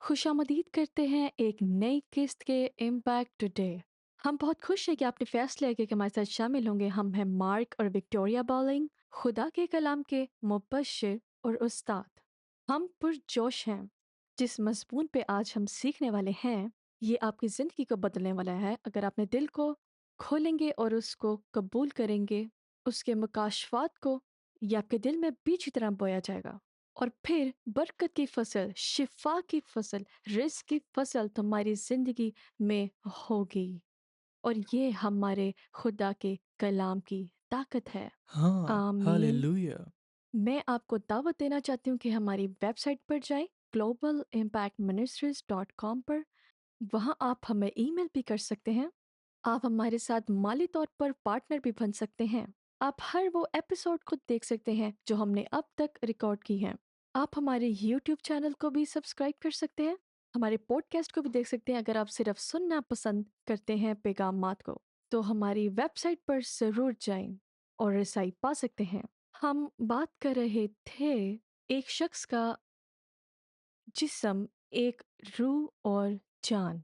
खुशामदीद करते हैं एक नई किस्त के इम्पैक्ट टुडे। हम बहुत खुश हैं कि आपने फैसला किया कि हमारे साथ शामिल होंगे। हम हैं मार्क और विक्टोरिया बॉलिंग, खुदा के कलाम के मुबश्शिर और उस्ताद। हम पुरजोश हैं। जिस मजमून पे आज हम सीखने वाले हैं, ये आपकी ज़िंदगी को बदलने वाला है अगर आपने दिल को खोलेंगे और उसको कबूल करेंगे। उसके मुकाशफात को ये आपके दिल में बीज की तरह बोया जाएगा और फिर बरकत की फसल, शिफा की फसल, रिज़्क की फसल तुम्हारी ज़िंदगी में होगी। और ये हमारे खुदा के कलाम की ताकत है। हाँ, आमीन। हालेलुया! मैं आपको दावत देना चाहती हूँ कि हमारी वेबसाइट पर जाएँ, globalimpactministries.com पर। वहाँ आप हमें ईमेल भी कर सकते हैं। आप हमारे साथ माली तौर पर पार्टनर भी बन सकते हैं। आप हर वो एपिसोड खुद देख सकते हैं जो हमने अब तक रिकॉर्ड की हैं। आप हमारे यूट्यूब चैनल को भी सब्सक्राइब कर सकते हैं। हमारे पॉडकास्ट को भी देख सकते हैं अगर आप सिर्फ सुनना पसंद करते हैं पैगामात को। तो हमारी वेबसाइट पर ज़रूर जाएं और रसाई पा सकते हैं। हम बात कर रहे थे एक शख्स का जिस्म, एक रूह और जान।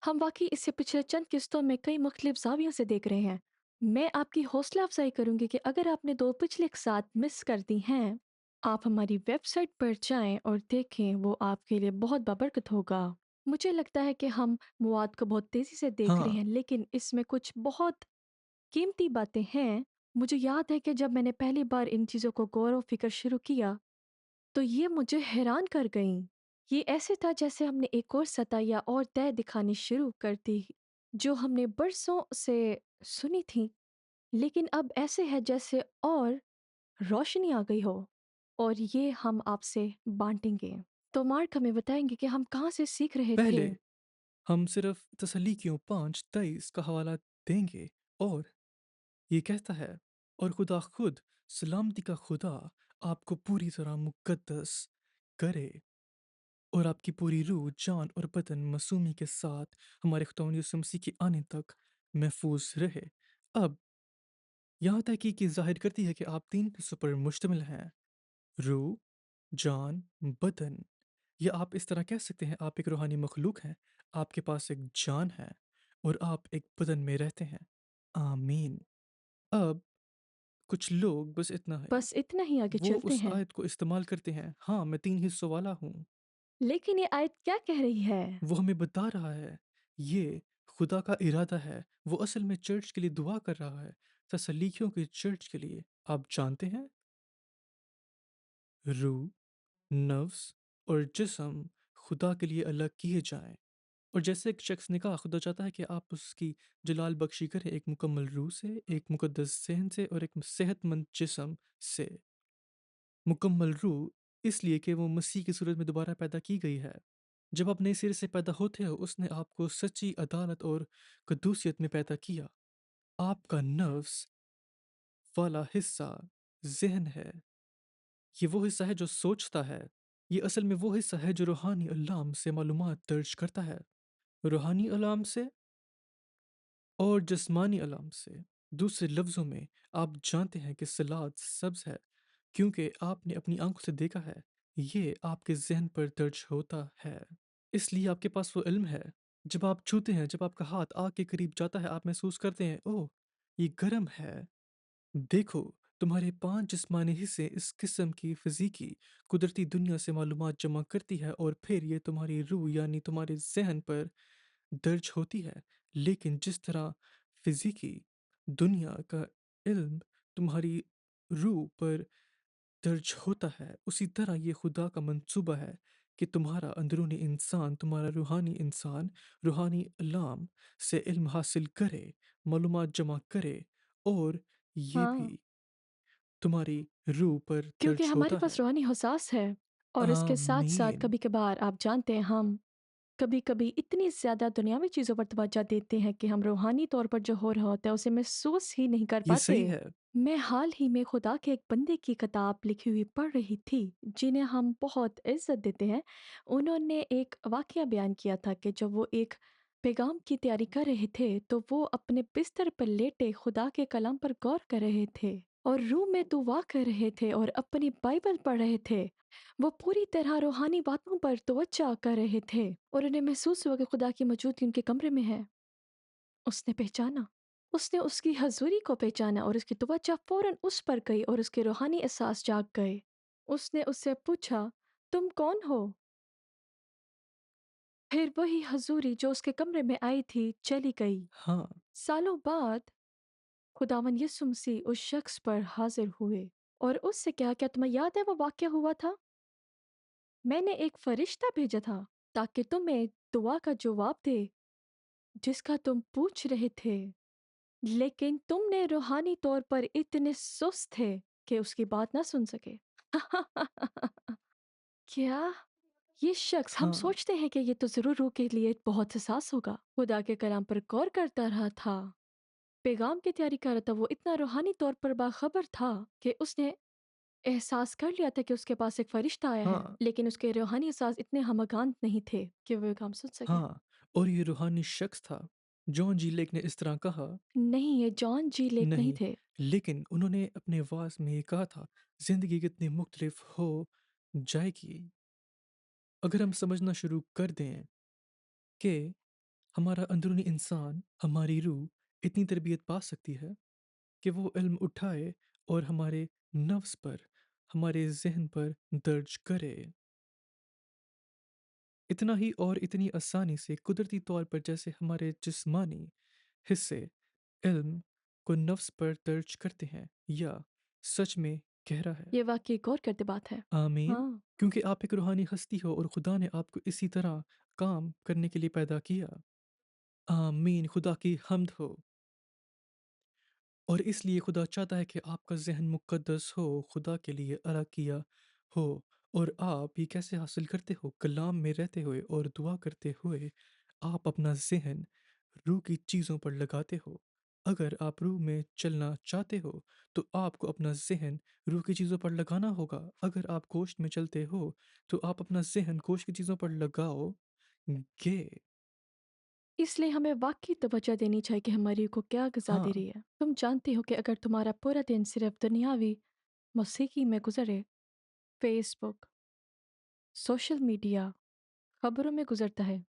हम वाकई इससे पिछले चंद किस्तों में कई मुख्तलिफ ज़ावियों से देख रहे हैं। मैं आपकी हौसला अफजाई करूंगी कि अगर आपने दो पिछले एक साथ मिस कर दी हैं, आप हमारी वेबसाइट पर जाएं और देखें, वो आपके लिए बहुत बाबरकत होगा। मुझे लगता है कि हम मवाद को बहुत तेज़ी से देख रहे हाँ, हैं, लेकिन इसमें कुछ बहुत कीमती बातें हैं। मुझे याद है कि जब मैंने पहली बार इन चीज़ों को गौर व फिक्र शुरू किया, तो ये मुझे हैरान कर गईं। ये ऐसे था जैसे हमने एक और सतह या और तह दिखानी शुरू कर दी, जो हमने बरसों से सुनी थी, लेकिन अब ऐसे है जैसे और रोशनी आ गई हो, और ये हम आपसे बाँटेंगे। तो मार्क हमें बताएँगे कि हम कहाँ से सीख रहे थे? पहले हम सिर्फ तसल्लीकियों 5:23 का हवाला देंगे और ये कहता है, और खुदा खुद सलामती का खुदा आपको पूरी तरह मुक़द्दस करे और आपकी पूरी रूह, जान और बदन मासूमी के साथ हमारे खुदावंद यीशु मसीह के आने तक महफूज रहे। अब यहाँ तहकीक ज़ाहिर करती है कि आप 3 हिस्सों पर मुश्तमिल हैं: रूह, जान, बदन। या आप इस तरह कह सकते हैं, आप एक रूहानी मखलूक हैं, आपके पास एक जान है और आप एक बदन में रहते हैं। आमीन। अब कुछ लोग बस इतना है, बस इतना ही आगे वो चलते उस हैं। आयत को इस्तेमाल करते हैं, हाँ, मैं 3 हिस्सों वाला हूँ। लेकिन ये आयत क्या कह रही है? वो हमें बता रहा है, ये खुदा का इरादा है। वो असल में चर्च के लिए दुआ कर रहा है, तसल्लीकियों की चर्च के लिए। आप जानते हैं, रूह, नफ्स और जिस्म खुदा के लिए अलग किए जाएं। और जैसे एक शख्स ने कहा, खुदा चाहता है कि आप उसकी जलाल बख्शी करें, एक मुकम्मल रूह से, एक मुकद्दस ज़हन से और एक सेहतमंद जिस्म से। मुकम्मल रूह इसलिए कि वो मसीह की सूरत में दोबारा पैदा की गई है। जब आप नए सिरे से पैदा होते हो, उसने आपको सच्ची अदालत और कदूसियत में पैदा किया। आपका नफ्स वाला हिस्सा ज़हन है। ये वो हिस्सा है जो सोचता है। ये असल में वो हिस्सा है जो रूहानी अलाम से मालूमात दर्ज करता है। रूहानी अलाम से और जिस्मानी अलाम से। दूसरे लफ्ज़ों में, आप जानते हैं कि सलाद सब्ज़ है क्योंकि आपने अपनी आंखों से देखा है। ये आपके ज़हन पर दर्ज होता है, इसलिए आपके पास वो इल्म है। जब आप छूते हैं, जब आपका हाथ आग के करीब जाता है, आप महसूस करते हैं, ओह, ये गर्म है। देखो, तुम्हारे 5 जिस्मानी हिस्से इस किस्म की फ़िज़ीकी कुदरती दुनिया से मालूमात जमा करती है और फिर ये तुम्हारी रूह यानी तुम्हारे ज़हन पर दर्ज होती है। लेकिन जिस तरह फ़िज़ीकी दुनिया का इल्म तुम्हारी रूह पर दर्ज होता है, उसी तरह ये खुदा का मंसूबा है कि तुम्हारा अंदरूनी इंसान, तुम्हारा रूहानी इंसान, रूहानी अलाम से इल्म हासिल करे, मालूमात जमा करे और ये भी हाँ, तुम्हारी रूह पर क्योंकि दर्ज हमारे होता है। पास रूहानी एहसास है, और इसके साथ-साथ आमीन। कभी-कभार आप जानते हैं, हम कभी-कभी इतनी ज़्यादा दुनियावी चीज़ों पर तवज्जो देते हैं कि हम रूहानी तौर पर जो हो रहा होता है, उसे महसूस ही नहीं कर ये पाते। सही है। मैं हाल ही में खुदा के एक बंदे की किताब लिखी हुई पढ़ रही थी, जिन्हें हम बहुत इज़्ज़त देते हैं। उन्होंने एक वाक़या बयान किया था कि जब वो एक पैगाम की तैयारी कर रहे थे, तो वो अपने बिस्तर पर लेटे खुदा के कलाम पर गौर कर रहे थे। और रूम में दुआ कर रहे थे और अपनी बाइबल पढ़ रहे थे। वो पूरी तरह रूहानी बातों पर तवज्जो कर रहे थे और उन्हें महसूस हुआ कि खुदा की मौजूदगी उनके कमरे में है। उसने पहचाना। उसने उसकी हज़ूरी को पहचाना और उसकी तवज्जो फ़ौरन उस पर गई और उसके रूहानी एहसास जाग गए। उसने उससे पूछा, "तुम कौन हो?" फिर वही हज़ूरी जो उसके कमरे में आई थी, चली गई। हाँ, सालों बाद खुदावंद यीशु मसीह उस शख्स पर हाज़िर हुए और उससे कहा, "क्या तुम्हें याद है वो वाक़या हुआ था? मैंने एक फ़रिश्ता भेजा था ताकि तुम्हें दुआ का जवाब दे, जिसका तुम पूछ रहे थे। लेकिन तुमने रूहानी तौर पर इतने सुस्त थे कि उसकी बात ना सुन सके।" क्या? ये शख्स हम हाँ, सोचते हैं कि ये तो ज़रूर रूह के लिए बहुत हसास होगा। खुदा के कलाम पर गौर करता रहा था, पैगाम की तैयारी कर रहा था। वो इतना रूहानी तौर पर बाखबर था कि उसने एहसास कर लिया था कि उसके पास एक फरिश्ता आया है, हाँ, लेकिन उसके रूहानी एहसास इतने हमगांत नहीं थे कि वो काम सुन सके। हाँ। और ये रूहानी शख्स था। जॉन जी लेक ने इस तरह कहा, नहीं, ये जॉन जी लेक नहीं नहीं, थे। लेकिन उन्होंने अपने वास में ये कहा था, ज़िंदगी कितनी मुख्तलिफ हो जाएगी अगर हम समझना शुरू कर दें कि हमारा अंदरूनी इंसान, हमारी रूह इतनी तरबियत पा सकती है कि वो इल्म उठाए और हमारे नफ्स पर, हमारे ज़हन पर दर्ज करे। इतना ही और इतनी आसानी से कुदरती तौर पर जैसे हमारे जिस्मानी हिस्से इल्म को नफ्स पर दर्ज करते हैं, या सच में गहरा है। ये वाक़ई गौर करते बात है। आमीन। हाँ, क्योंकि आप एक रूहानी हस्ती हो और खुदा ने आपको इसी तरह काम करने के लिए पैदा किया। आमीन, खुदा की हम्द हो। और इसलिए खुदा चाहता है कि आपका ज़हन मुक़द्दस हो, खुदा के लिए अलग किया हो। और आप ये कैसे हासिल करते हो? कलाम में रहते हुए और दुआ करते हुए आप अपना ज़हन रूह की चीज़ों पर लगाते हो। अगर आप रूह में चलना चाहते हो, तो आपको अपना ज़हन रूह की चीज़ों पर लगाना होगा। अगर आप गोश्त में चलते हो, तो आप अपना ज़हन गोश्त की चीज़ों पर लगाओगे। इसलिए हमें वाक़ई तवज्जो देनी चाहिए कि हमारी रूह को क्या ग़िज़ा दे हाँ, रही है। तुम जानते हो कि अगर तुम्हारा पूरा दिन सिर्फ़ दुनियावी मौसीकी में गुज़रे, फ़ेसबुक, सोशल मीडिया, खबरों में गुज़रता है,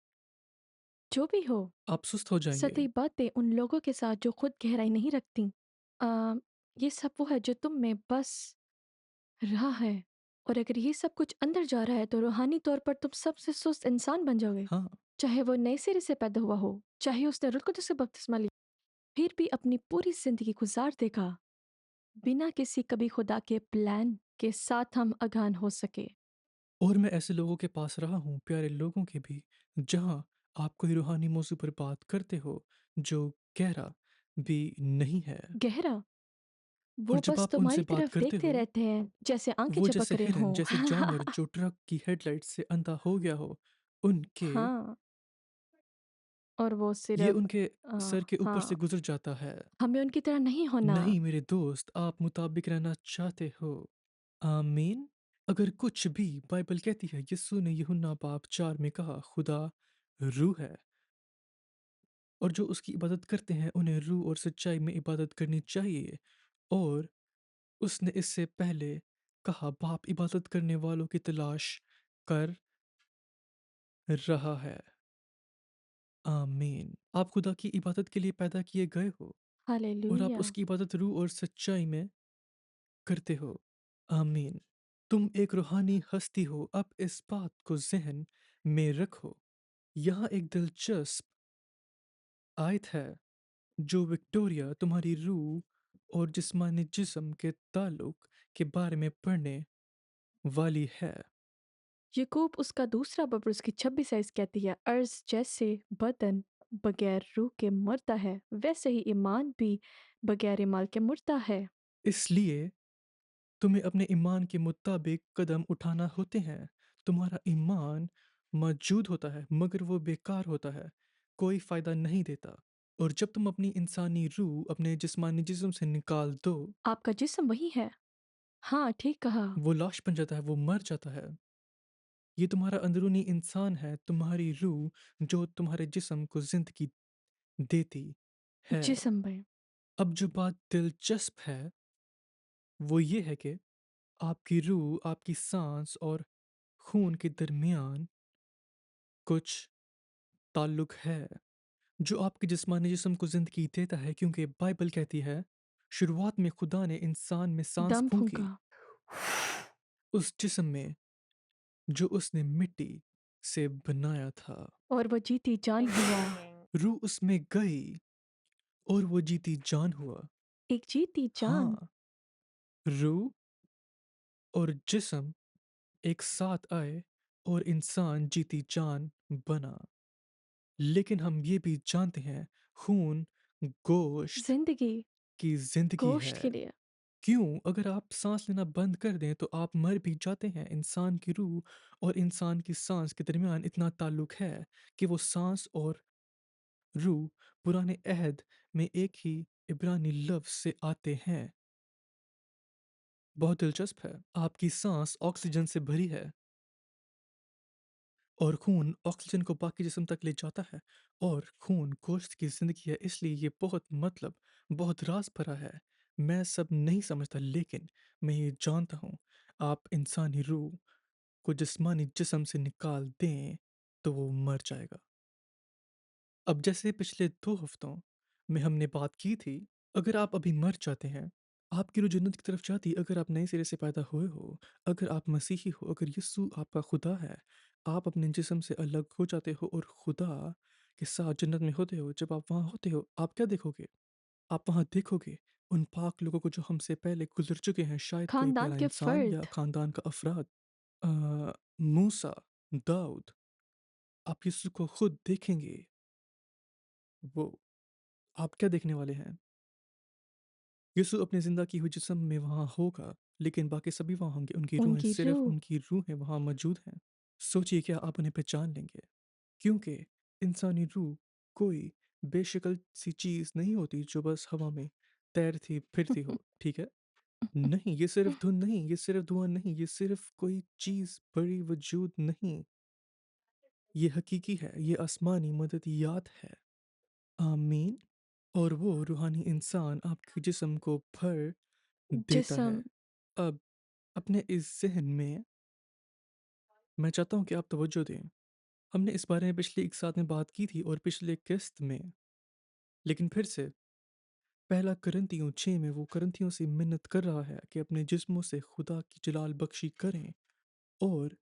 जो भी हो, आप सुस्त हो जाएँगे। सती बातें उन लोगों के साथ जो खुद गहराई नहीं रखती। अ, ये सब वो है जो तुम में बस रहा है। और अगर ये सब कुछ अंदर जा रहा है तो रूहानी तौर पर तुम सबसे सुस्त इंसान बन जाओगे। हाँ। चाहे वो नए सिरे से पैदा हुआ हो, चाहे उसने रुल कुदस से बपतिस्मा लिया, फिर भी अपनी पूरी ज़िंदगी गुज़ार देगा, बिना किसी कभी खुदा के प्लान के साथ हम अगान हो सके। और मैं ऐसे लोगों के पास रहा हूँ, प्यारे लोगों के भी, जहाँ आप कोई रूहानी मौज़ू पर बात करते हो, जो गहरा भी नहीं है। गहरा, और वो जब बस आप उनसे तुम्हारी बात तरफ करते देखते हो, रहते हैं, जैसे आंखें वो जैसे झपक रहे हिरन, हों। जैसे जानवर जो ट्रक की हेडलाइट से अंधा हो गया हो, उनके हाँ, और वो ये सिर्फ़ उनके सर के ऊपर से हाँ, गुज़र जाता है। हमें उनकी तरह नहीं होना। नहीं मेरे दोस्त, आप मुताबिक रहना चाहते हो। आमीन। अगर कुछ भी बाइबल कहती है, यीशु ने यूहन्ना बाब 4 में कहा, खुदा रूह है और जो उसकी इबादत करते हैं उन्हें रूह और सच्चाई में इबादत करनी चाहिए। और उसने इससे पहले कहा, बाप इबादत करने वालों की तलाश कर रहा है। आमीन। आप खुदा की इबादत के लिए पैदा किए गए हो और आप हालेलुया! उसकी इबादत रूह और सच्चाई में करते हो। आमीन। तुम एक रूहानी हस्ती हो, अब इस बात को ज़हन में रखो। यहाँ एक दिलचस्प आयत है जो विक्टोरिया तुम्हारी रूह और जिस्मानी जिस्म के ताल्लुक के बारे में पढ़ने वाली है। याकूब उसका दूसरा बब उसकी 26 आयत कहती है, अर्ज़ जैसे बदन बगैर रूह के मरता है, वैसे ही ईमान भी बगैर ईमान के मुर्दा है। इसलिए तुम्हें अपने ईमान के मुताबिक कदम उठाना होते हैं। तुम्हारा ईमान मौजूद होता है मगर वो बेकार होता है, कोई फ़ायदा नहीं देता। और जब तुम अपनी इंसानी रूह अपने जिस्मानी जिस्म से निकाल दो, आपका जिस्म वही है। हाँ, ठीक कहा। वो लाश बन जाता है, वो मर जाता है। ये तुम्हारा अंदरूनी इंसान है, तुम्हारी रूह जो तुम्हारे जिस्म को ज़िंदगी देती है। जिस्म में। अब जो बात दिलचस्प है, वो ये है कि आपकी रूह, आपकी साँस और खून के दरमियान कुछ ताल्लुक है, जो आपके जिस्मानी जिस्म को ज़िंदगी देता है, क्योंकि बाइबल कहती है, शुरुआत में खुदा ने इंसान में साँस दम फूँकी, फूँका उस जिस्म में जो उसने मिट्टी से बनाया था। और वो जीती जान हुआ। रूह उसमें गई और वो जीती जान हुआ। एक जीती जान। हाँ, रूह और जिस्म एक साथ आए और इंसान जीती जान बना। लेकिन हम ये भी जानते हैं, खून गोश्त जिंदगी की ज़िंदगी गोश्त है। के लिए। क्यों? अगर आप साँस लेना बंद कर दें तो आप मर भी जाते हैं। इंसान की रूह और इंसान की साँस के दरमियान इतना ताल्लुक है कि वो साँस और रूह पुराने अहद में एक ही इब्रानी लफ्ज़ से आते हैं। बहुत दिलचस्प है। आपकी साँस ऑक्सीजन से भरी है और खून ऑक्सीजन को बाकी जिस्म तक ले जाता है, और खून गोश्त की ज़िंदगी है, इसलिए ये बहुत मतलब बहुत राज भरा है। मैं सब नहीं समझता, लेकिन मैं ये जानता हूँ, आप इंसानी रूह को जिस्मानी जिस्म से निकाल दें तो वो मर जाएगा। अब जैसे पिछले 2 हफ्तों में हमने बात की थी, अगर आप अभी मर जाते हैं, आपकी रूह जन्नत की तरफ जाती है। अगर आप नए सिरे से पैदा हुए हो, अगर आप मसीही हो, अगर यीशु आपका खुदा है, आप अपने जिस्म से अलग हो जाते हो और खुदा के साथ जन्नत में होते हो। जब आप वहाँ होते हो, आप क्या देखोगे? आप वहाँ देखोगे उन पाक लोगों को जो हमसे पहले गुज़र चुके हैं, शायद कोई खानदान प्यारा के इंसान या फर्द। खानदान का अफ़राद। मूसा, दाऊद, आप यीशु को खुद देखेंगे। वो आप क्या देखने वाले हैं? यीशु अपने ज़िंदा की हुई जिस्म में वहाँ होगा, लेकिन बाकी सभी वहाँ होंगे, उनकी रूहें, उनकी सिर्फ़ रूह। उनकी रूहें वहाँ मौजूद हैं। सोचिए, क्या आप उन्हें पहचान लेंगे? क्योंकि इंसानी रूह कोई बेशक्ल सी चीज़ नहीं होती जो बस हवा में तैरती फिरती हो, ठीक है? नहीं, ये सिर्फ़ धुन नहीं, ये सिर्फ़ धुआँ नहीं, ये सिर्फ़ कोई चीज़ बड़ी वजूद नहीं। ये हकीकी है, ये आसमानी मददियात है। आमीन। और वो रूहानी इंसान आपके जिस्म को भर देता है। जिसम। अब अपने इस ज़हन में मैं चाहता हूँ कि आप तवज्जो दें। हमने इस बारे में पिछले एक साथ में बात की थी और पिछले किस्त में, लेकिन फिर से पहला करंथियों 6 में वो करंथियों से मिन्नत कर रहा है कि अपने जिस्मों से खुदा की जलाल बख्शी करें, और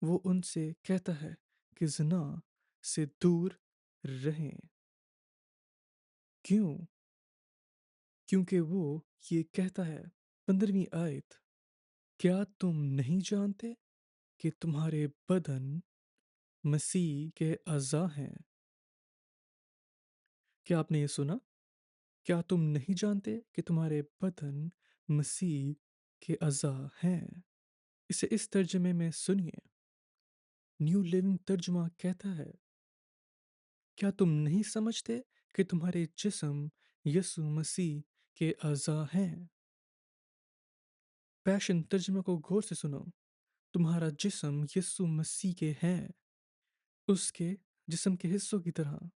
वो उनसे कहता है कि ज़िना से दूर रहें। क्यों? क्योंकि वो ये कहता है, 15वीं आयत, क्या तुम नहीं जानते कि तुम्हारे बदन मसीह के अज़ा हैं? क्या आपने ये सुना? क्या तुम नहीं जानते कि तुम्हारे बदन मसीह के अज़ा हैं? इसे इस तर्जुमे में सुनिए। न्यू लिविंग तर्जुमा कहता है, क्या तुम नहीं समझते कि तुम्हारे जिस्म यीशु मसीह के अज़ा हैं? पैशन तर्जुमा को गौर से सुनो। तुम्हारा जिस्म यीशु मसीह के हैं, उसके जिस्म के हिस्सों की तरह।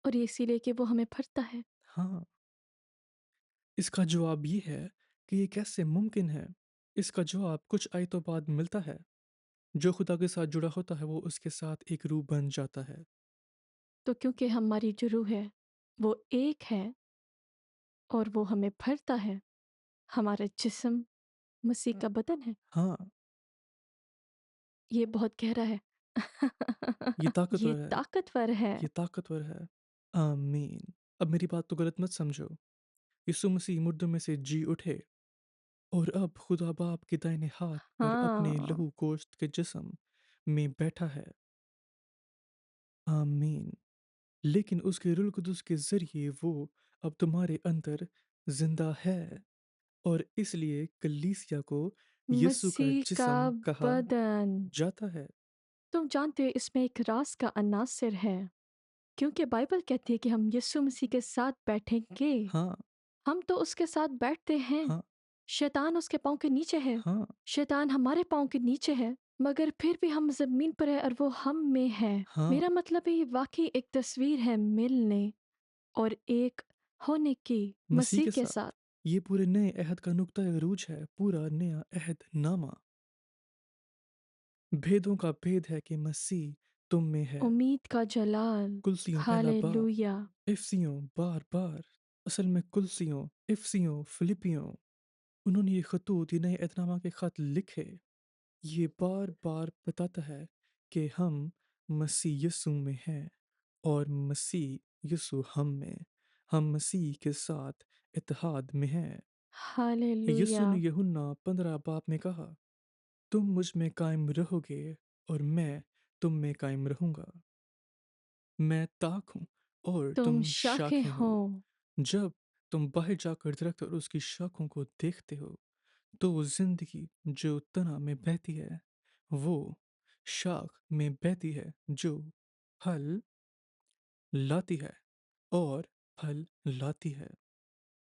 और ये इसीलिए कि वो हमें भरता है। हाँ, इसका जवाब ये है कि ये कैसे मुमकिन है? इसका जवाब कुछ आयतों बाद मिलता है। जो खुदा के साथ जुड़ा होता है, वो उसके साथ एक रूह बन जाता है। तो क्योंकि हमारी जो रूह है वो एक है और वो हमें भरता है, हमारा जिस्म मसीह का बदन है। हाँ, ये बहुत गहरा है। ये ये ताकतवर है, ताकतवर है। ये ताकतवर है। आमीन। अब मेरी बात को गलत मत समझो। यीशु मसीह मुर्दों में से जी उठे और अब खुदा बाप के दाहिने हाथ पर अपने हाँ। लहू गोश्त के जिस्म में बैठा है। आमीन। लेकिन उसके रूह कुदुस के ज़रिए वो अब तुम्हारे अंदर ज़िंदा है, और इसलिए कलीसिया को यीशु का मसीह का जिस्म कहा बदन। जाता है। तुम जानते हो इसमें एक राज का अनासर है, क्योंकि बाइबल कहती है कि हम यीशु मसीह के साथ बैठेंगे। हाँ, हम तो उसके साथ बैठते हैं। हाँ, शैतान उसके पाँव के नीचे है। हाँ, शैतान हमारे पाँव के नीचे है, मगर फिर भी हम जमीन पर है और वो हम में है। हाँ, मेरा मतलब है ये वाकई एक तस्वीर है मिलने और एक होने की मसीह मसीह के के साथ। साथ। ये पूरे नए अहद का नुक्ता अरूज है, पूरा नया अहदनामा। भेदों का भेद है कि मसीह तुम में है। उम्मीद का जलाल। कुलसियों पहला बाब, हालेलुया। इफसियों बार-बार, असल में कुलसियों, इफसियों, फिलिपियों। उन्होंने ये खतूत, ये नए एहदनामा के खत लिखे। ये बार-बार बताता है कि हम मसीह यीशु में हैं और मसीह यीशु हम में। हम मसीह के साथ इत्तेहाद में हैं। यीशु हालेलुया। ने यूहन्ना 15 बाब में कहा, तुम मुझ में कायम रहोगे और मैं तुम में कायम रहूँगा। मैं ताक हूँ और तुम तुम शाखें शाखें हो। हो। जब तुम बाहर जाकर दरख्त और उसकी शाखों को देखते हो, तो वो ज़िंदगी जो तना में बहती है, वो शाख में बहती है जो फल लाती है और फल लाती है।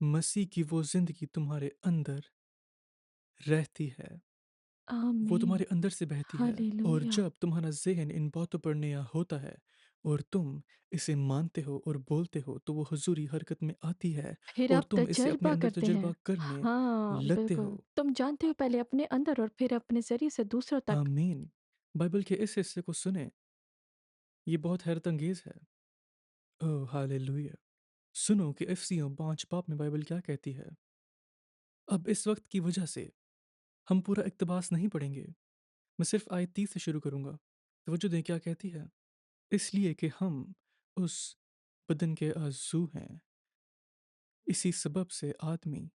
मसीह की वो ज़िंदगी तुम्हारे अंदर रहती है। वो आमीन। तुम्हारे अंदर से बहती है और हालेलुया। जब तुम्हारा ज़हन इन बातों पर नया होता है और तुम इसे मानते हो और बोलते हो, तो वो हुज़ूरी हरकत में आती है फिर और आप तुम इसे अपने तजर्बा अंदर करते तजुर्बा हैं। करने हाँ, लगते बिल्कुल। हो। तुम जानते हो पहले अपने अंदर और फिर अपने ज़रिए से दूसरों तक। आमीन। बाइबल के इस हिस्से को सुने, ये बहुत हैरत अंगेज़ है। Oh hallelujah! सुनो कि इफिसियों 5 बाब में बाइबल क्या कहती है। अब इस वक्त की वजह से हम पूरा इक़्तिबास नहीं पढ़ेंगे। मैं सिर्फ़ आयत 30 से शुरू करूँगा। तवज्जो दें क्या कहती है। इसलिए कि हम उस बदन के अज़ू हैं। इसी सबब से आदमी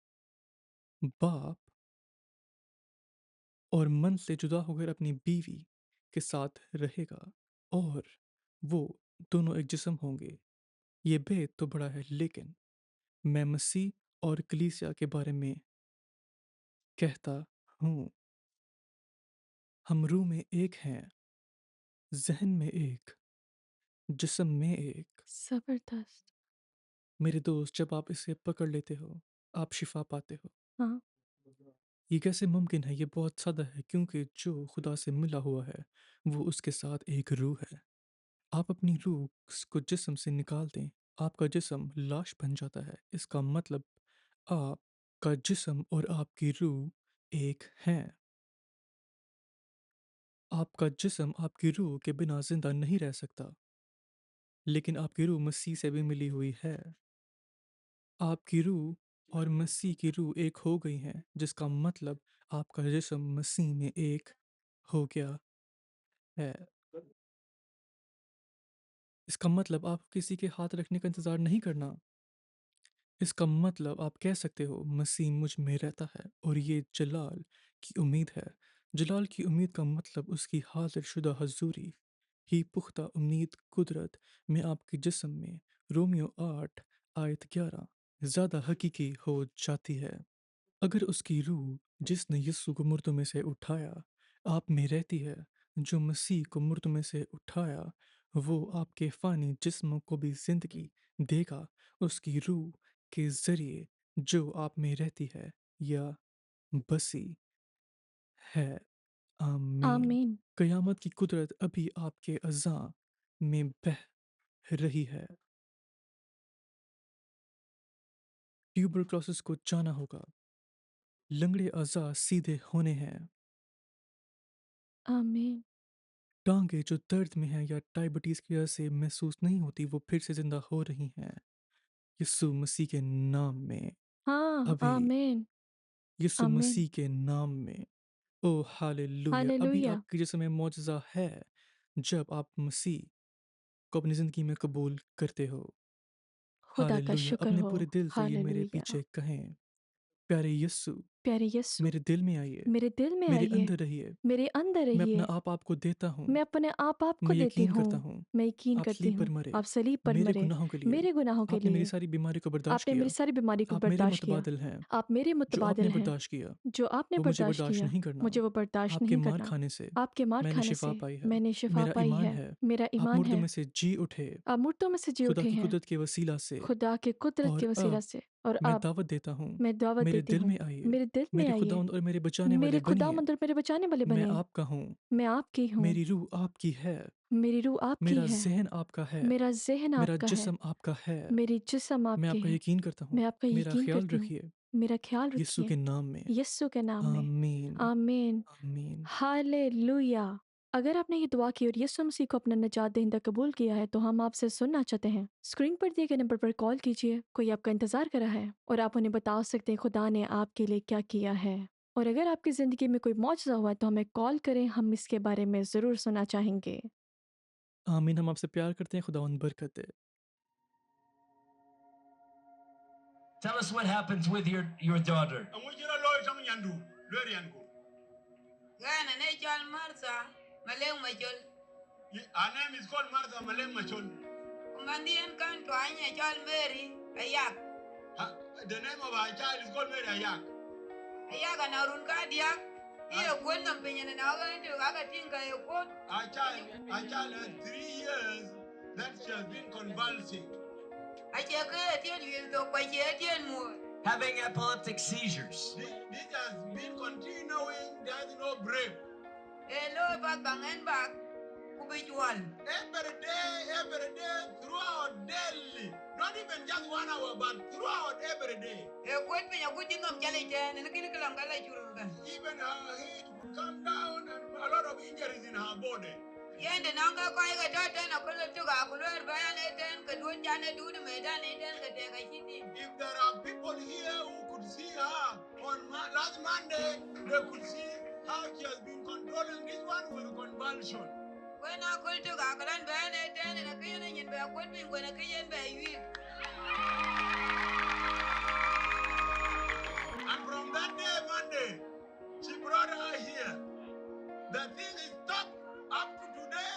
बाप और मन से जुदा होकर अपनी बीवी के साथ रहेगा और वो दोनों एक जिस्म होंगे। ये भेद तो बड़ा है, लेकिन मैं मसीह और कलीसिया के बारे में कहता हूँ। हम रूह में एक हैं, ज़हन में एक, जिस्म में एक। ज़बरदस्त। मेरे दोस्त, जब आप इसे पकड़ लेते हो, आप शिफा पाते हो। हाँ। ये कैसे मुमकिन है? ये बहुत सादा है, क्योंकि जो खुदा से मिला हुआ है, वो उसके साथ एक रूह है। आप अपनी रूह को जिस्म से निकाल दें, आपका जिस्म लाश बन जाता है। इसका मतलब आपका जिस्म और आपकी रूह एक हैं। आपका जिस्म आपकी रूह के बिना ज़िंदा नहीं रह सकता, लेकिन आपकी रूह मसीह से भी मिली हुई है। आपकी रूह और मसीह की रूह एक हो गई हैं, जिसका मतलब आपका जिस्म मसीह में एक हो गया है। इसका मतलब आप किसी के हाथ रखने का इंतज़ार नहीं करना। इसका मतलब आप कह सकते हो, मसीह मुझ में रहता है और ये जलाल की उम्मीद है। जलाल की उम्मीद का मतलब उसकी हाज़िर शुदा हज़ूरी ही पुख्ता उम्मीद कुदरत में आपके जिस्म में रोमियो 8 आयत 11 ज़्यादा हकीकी हो जाती है। अगर उसकी रूह जिसने यीशु को मुर्दों में से उठाया आप में रहती है, जो मसीह को मुर्दों में से उठाया, वो आपके फ़ानी जिस्मों को भी ज़िंदगी देगा उसकी रूह के ज़रिए जो आप में रहती है या बसी है। आमीन। आमीन। क़यामत की कुदरत अभी आपके अज़ा में बह रही है। ट्यूबरक्लोसिस को जाना होगा। लंगड़े अज़ा सीधे होने हैं। आमीन। टांगे जो दर्द में हैं या डायबिटीज़ की वजह से महसूस नहीं होती, वो फिर से ज़िंदा हो रही हैं। यीशु मसीह के नाम में हाँ, अभी, आमीन। यीशु आमीन। मसीह के नाम में। Oh hallelujah! अभी हालेलुया। आपके जिस्म में मौजज़ा है, जब आप मसीह को अपनी ज़िंदगी में कबूल करते हो। खुदा का हालेलुया! शुक्र अपने हो। पूरे दिल से ये मेरे हालेलुया। पीछे कहें, प्यारे यीशु, प्यारे यस्सु, मेरे दिल में आइए, मेरे दिल में मेरे आइए, अंदर रहिए। मेरे अंदर मैं अपना रहिए। आप आपको देता हूँ। मैं अपने आप आपको मैं देती यकीन हूँ। करता हूँ, मैं यकीन आप करती सलीब पर हूँ, मरे, आप सलीब पर मेरे मरे, गुनाहों के लिए। मेरे गुनाहों के आपने मेरी लिए। सारी बीमारी को बर्दाश्त आपने किया। मेरी सारी बीमारी को आप मेरे बर्दाश्त किया। मुतबादिल हैं। आप मेरे जो आपने मुतबादिल हैं। बर्दाश्त किया, जो आपने वो मुझे बर्दाश्त बर्दाश्त किया, नहीं करना। मुझे वो बर्दाश्त आपके नहीं मार करना। खाने से आपके मार मैंने खाने शिफ़ा से पाई है। मैंने शिफ़ा मेरा पाई ईमान है। है, मेरा आप ईमान मुर्दों है। में से जी उठे, आप मुर्दों में से जी खुदा उठे की हैं, कुदरत के वसीला से। खुदा के कुदरत और के वसीला अब से। और मैं अब दावत देता हूँ, मैं दावत मेरे देती दिल हूँ, में आइए, मेरे दिल में मेरे आइए, खुदावंद और मेरे बचाने वाले मेरे बनिए। खुदावंद और मेरे बचाने वाले मैं बनिए। आपका हूँ, मैं आपकी हूँ। मेरी रूह आपकी है, मेरी रूह आपकी मेरा है। ज़हन आपका है, मेरा ज़हन मेरा आपका है। जिस्म आपका है। मेरी जिस्म मैं आपके आपका हैं। यकीन करता हूँ, मैं आपका मेरा यकीन ख़्याल करती हूँ। रखिए, मेरा ख्याल यीशु रखिए। के नाम में। यीशु के नाम में। आमीन। आमीन। आमीन। हालेलुया। अगर आपने ये दुआ की और यीशु मसीह को अपना निजात दहिंदा कबूल किया है तो हम आपसे सुनना चाहते हैं। स्क्रीन पर दिए गए नंबर पर कॉल कीजिए, कोई आपका इंतज़ार कर रहा है और आप उन्हें बता सकते हैं खुदा ने आपके लिए क्या किया है। और अगर आपकी ज़िंदगी में कोई मौजज़ा हुआ है तो हमें कॉल करें, हम इसके बारे में ज़रूर सुनना चाहेंगे। आमीन। हम आपसे प्यार करते हैं। खुदावंद बरकत दे। Tell us what happens with your daughter. Gana ne chol Martha Maleng Machol. Her name is called Martha Maleng Machol. Mandian kan twanya chol Mary Ayak. The name of our child is called Mary Ayak. Ayak na run ka diak. Iyo kwen nam pinyen na ga ndu aga tinga yo pot. Our child has 3 years that she has been convulsing. Ache ke tien yu to kwa che tien mu. Having epileptic seizures. This has been continuing. There is no break. Elo ba bangen bak kubijual. Every day, throughout daily. Not even just 1 hour, but throughout every day. E kwet pinya kuti nom chale ten ne kini kalam kala churun kan. Even her head would come down and a lot of injuries in her body. Yende nanga ko ga tata na ko tu ga ko ler ba ne ten ka dun jane du de medan ne ten ka te ga chiti. If there are people here who could see her on last Monday, they could see how she has been controlling this one with convulsion. When I go to Gagalan Van and a killing in Bakwin when a killing by you. And from that day, Monday, she brought her here. The thing is stopped up to today.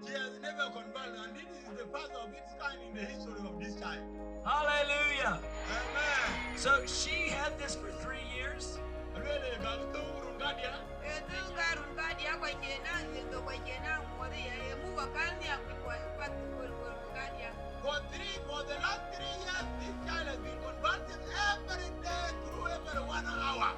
She has never convulsed, and this is the first of its kind in the history of this child. Hallelujah. Amen. So she had this for 3 years. Really, Galutungadia. For the last 3 years, this child has been convulsing every day through every 1 hour.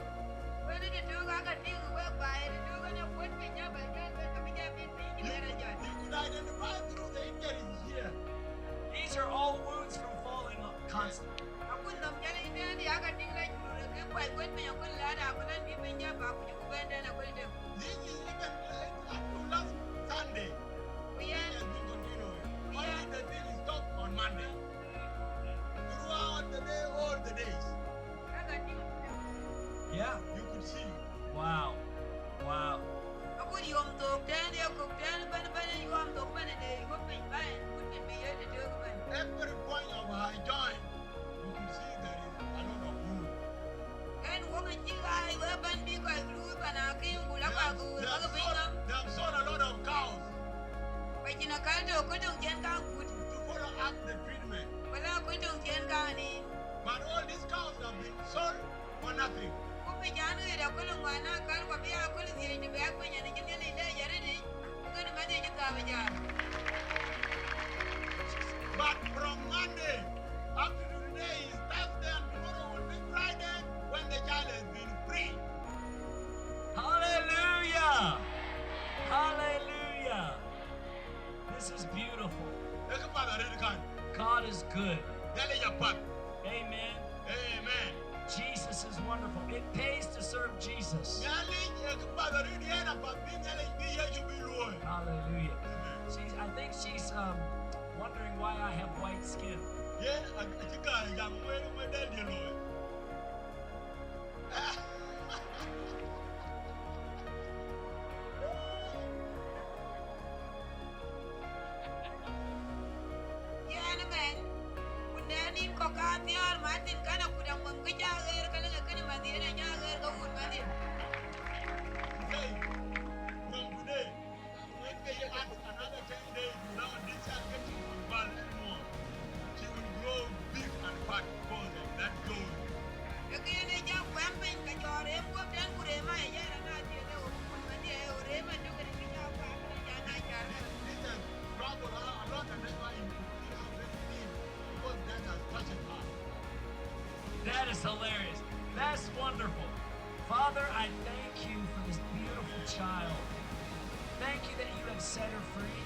You could identify through the injuries here. These are all wounds from falling constantly. This is even up to last Sunday. It has been continuing. Only the thing is stopped on Monday. Throughout the day, all the days, Yeah. you could see. Wow. Wow. Every point of her joint, you could see there is a lot of wound. They have sold a lot of cows to follow up the treatment. But all these cows have been sold for nothing. But from Monday up to today is Thursday, and tomorrow will be Friday when the child has been free. Hallelujah. Hallelujah. This is beautiful. God is good. Amen. Amen. Jesus is wonderful. It pays to serve Jesus. Hallelujah. I think she's wondering why I have white skin. From today, when they add another 10 days without this child getting convulsed anymore, she will grow big and fat because of that glory. This has troubled her a lot, and that's why you could see her very thin, because that has touched her. That is hilarious. That's wonderful. Father, I thank you for this beautiful child. Thank you that you have set her free.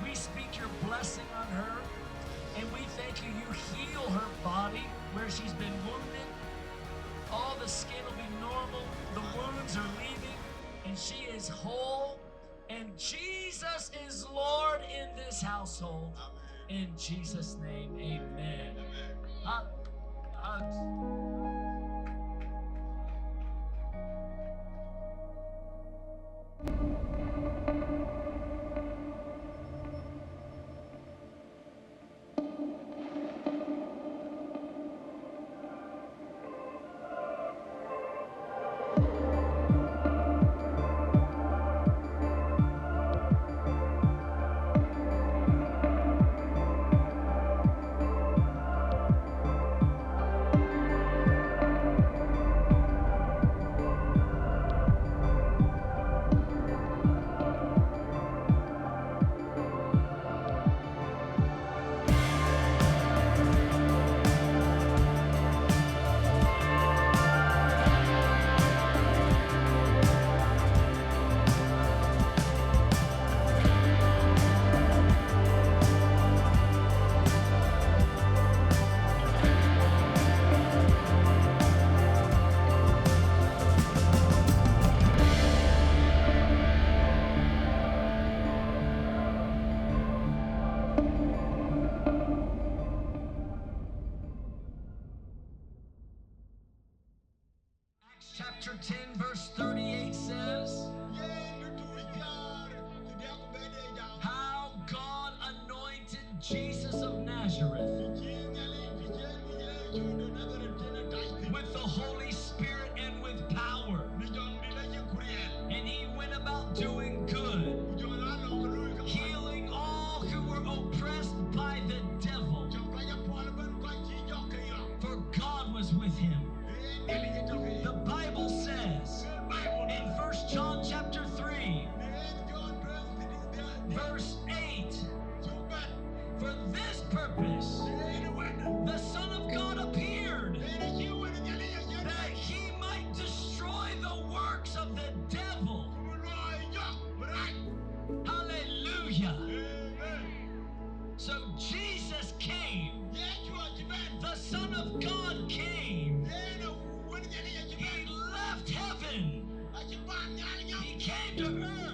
We speak your blessing on her, and we thank you heal her body where she's been wounded. All the skin will be normal. The wounds are leaving, and she is whole. And Jesus is Lord in this household. In Jesus' name, amen. Acts chapter 10, verse 38 says, how God anointed Jesus of Nazareth with the Holy Spirit and with power. And he went about doing good, healing all who were oppressed by the devil, for God was with him. The Bible says in 1 John chapter 3, verse 8, for this purpose the Son of God appeared, that he might destroy the works of the devil. Hallelujah. So Jesus came. The Son of God came. He left heaven. He came to earth.